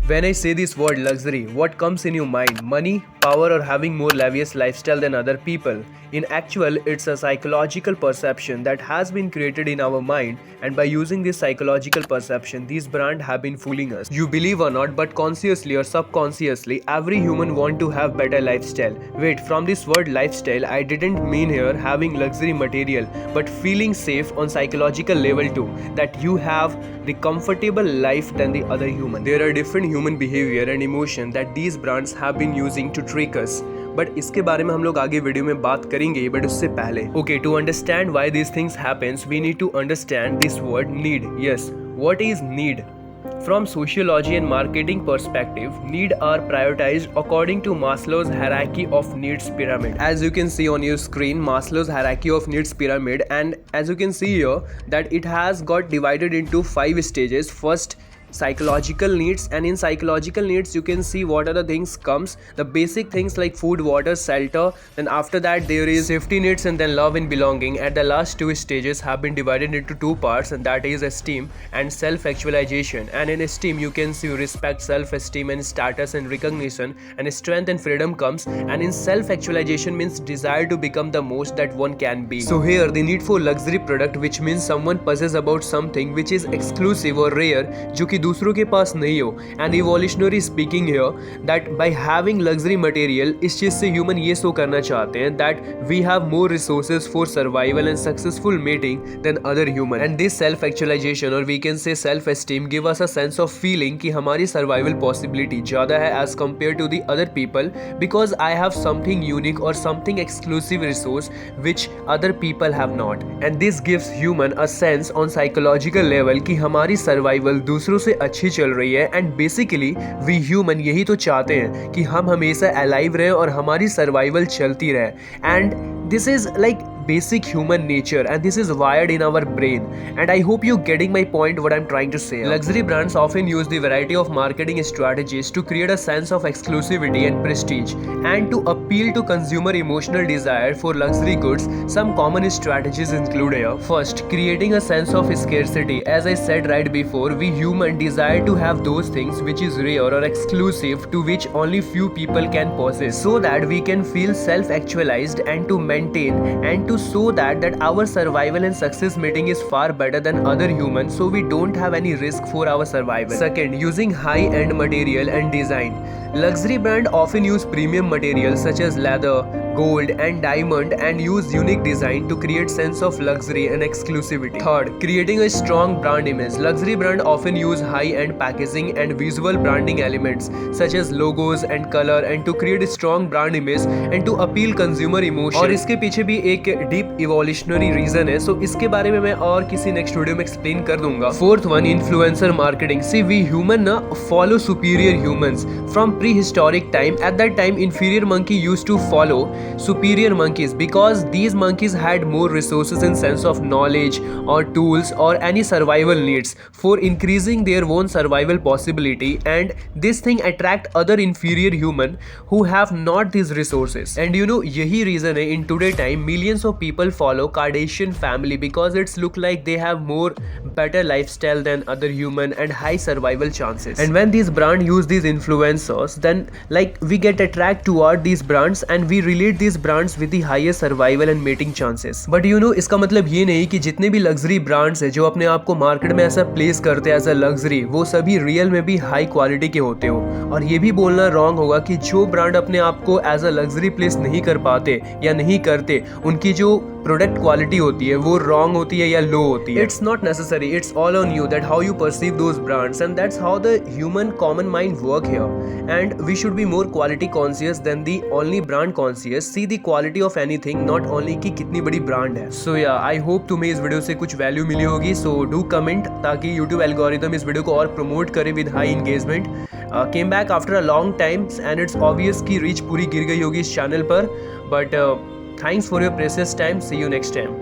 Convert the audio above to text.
When I say this word luxury, what comes in your mind? Money, power, or having more lavish lifestyle than other people? In actual, it's a psychological perception that has been created in our mind, and by using this psychological perception, these brands have been fooling us. You believe or not, but consciously or subconsciously, every human want to have better lifestyle. Wait, from this word lifestyle, I didn't mean here having luxury material, but feeling safe on psychological level too, that you have the comfortable life than the other human. There are different human behavior and emotion that these brands have been using to trick us. But इसके बारे में हम लोग आगे video में बात करेंगे, but उससे पहले okay, to understand why this things happens we need to understand this word need. Yes, what is need? From sociology and marketing perspective, need are prioritized according to Maslow's hierarchy of needs pyramid. As you can see on your screen, Maslow's hierarchy of needs pyramid, and as you can see here that it has got divided into 5 stages. First, psychological needs, and in psychological needs you can see what are the things comes, the basic things like food, water, shelter. Then after that there is safety needs, and then love and belonging. At the last 2 stages have been divided into 2 parts, and that is esteem and self actualization. And in esteem you can see respect, self esteem and status and recognition, and strength and freedom comes. And in self actualization means desire to become the most that one can be. So here the need for luxury product, which means someone possesses about something which is exclusive or rare, जो कि दूसरों के पास नहीं हो. And evolutionary speaking here that by having luxury material, इस चीज से ह्यूमन ये शो करना चाहते हैं that we have more resources for survival and successful mating then other human. And this self actualization और we can say self esteem give us a sense of feeling कि हमारी सर्वाइवल पॉसिबिलिटी ज्यादा है as compare to the other people, because I have something unique और something exclusive resource which other people have not. And this gives human a sense on psychological level कि हमारी survival दूसरों से अच्छी चल रही है. एंड बेसिकली वी ह्यूमन यही तो चाहते हैं कि हम हमेशा अलाइव रहे और हमारी सर्वाइवल चलती रहे. And this is like basic human nature, and this is wired in our brain. And I hope you're getting my point what I'm trying to say. Luxury brands often use the variety of marketing strategies to create a sense of exclusivity and prestige, and to appeal to consumer emotional desire for luxury goods. Some common strategies include here: first, creating a sense of scarcity. As I said right before, we human desire to have those things which is rare or exclusive to which only few people can possess, so that we can feel self-actualized, and to maintain and to so that our survival and success meeting is far better than other humans, so we don't have any risk for our survival. Second, using high-end material and design. Luxury brand often use premium materials such as leather, gold and diamond, and use unique design to create sense of luxury and exclusivity. Third, creating a strong brand image. Luxury brand often use high-end packaging and visual branding elements such as logos and color, and to create a strong brand image and to appeal consumer emotion. और इसके पीछे भी एक deep evolutionary reason है, सो इसके बारे में मैं और किसी नेक्स्ट वीडियो में एक्सप्लेन कर दूंगा. Fourth one, influencer marketing. See we human ना follow superior humans from prehistoric time. At that time inferior monkey used to follow superior monkeys because these monkeys had more resources in sense of knowledge or tools or any survival needs for increasing their own survival possibility, and this thing attract other inferior human who have not these resources. And you know यही reason है in today time millions of people follow Kardashian family because it's look like they have more better lifestyle than other human and high survival chances. And when these brand use these influencers, then like we get attract toward these brands and we relate these brands with the highest survival and mating chances. But you know इसका मतलब ये नहीं कि जितने भी luxury brands है जो अपने आप को मार्केट में ऐसा प्लेस करते हैं एज अ लग्जरी, वो सभी रियल में भी हाई क्वालिटी के होते हो. और ये भी बोलना रॉन्ग होगा कि जो ब्रांड अपने आप को एज अ लग्जरी प्लेस नहीं कर पाते या नहीं करते, उनकी जो प्रोडक्ट क्वालिटी होती है वो रॉन्ग होती है या लो होती है. It's not necessary, it's all on you that how you perceive those brands, and that's how the human common mind work here. And we should be more quality conscious than the only brand conscious. See the quality of anything, not only कि कितनी बड़ी brand है. सो या I hope तुम्हें इस video से कुछ value मिली होगी. सो डू कमेंट ताकि यूट्यूब एल्गोरिथम इस वीडियो को और प्रमोट करे with high engagement. Came back after a long time and it's obvious की रीच पूरी गिर गई होगी इस चैनल पर, but thanks for your precious time. See you next time.